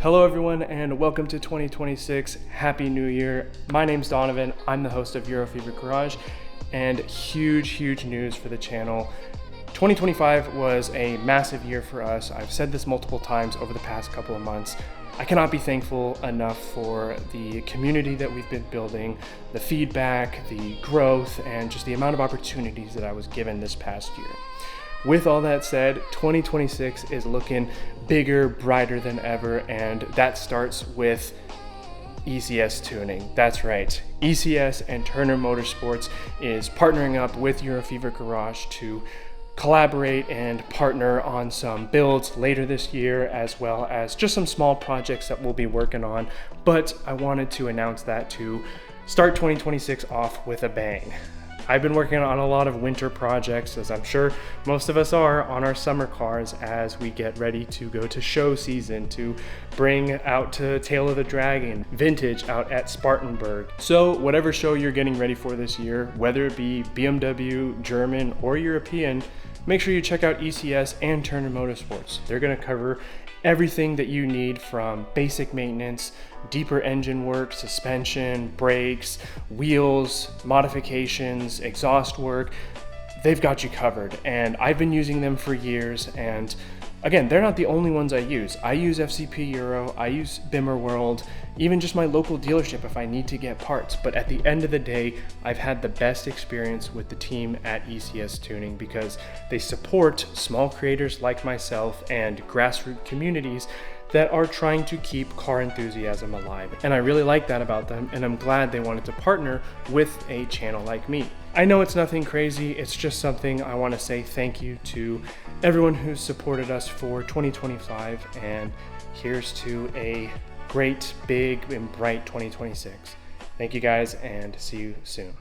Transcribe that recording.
Hello everyone and welcome to 2026. Happy New Year. My name's Donovan. I'm the host of EuroFever Garage, and huge news for the channel. 2025 was a massive year for us. I've said this multiple times over the past couple of months. I cannot be thankful enough for the community that we've been building, the feedback, the growth, and just the amount of opportunities that I was given this past year. With all that said, 2026 is looking bigger, brighter than ever, and that starts with ECS Tuning. That's right. ECS and Turner Motorsports is partnering up with EuroFever Garage to collaborate and partner on some builds later this year, as well as just some small projects that we'll be working on. But I wanted to announce that to start 2026 off with a bang. I've been working on a lot of winter projects, as I'm sure most of us are, on our summer cars as we get ready to go to show season, to bring out to Tail of the Dragon, Vintage out at Spartanburg. So whatever show you're getting ready for this year, whether it be BMW, German, or European, make sure you check out ECS and Turner Motorsports. They're gonna cover everything that you need, from basic maintenance, deeper engine work, suspension, brakes, wheels, modifications, exhaust work. They've got you covered, and I've been using them for years. And again, they're not the only ones I use. I use FCP Euro, I use Bimmer World, even just my local dealership if I need to get parts. But at the end of the day, I've had the best experience with the team at ECS Tuning because they support small creators like myself and grassroots communities that are trying to keep car enthusiasm alive. And I really like that about them, and I'm glad they wanted to partner with a channel like me. I know it's nothing crazy, it's just something I want to say thank you to everyone who's supported us for 2025, and here's to a great, big, and bright 2026. Thank you guys, and see you soon.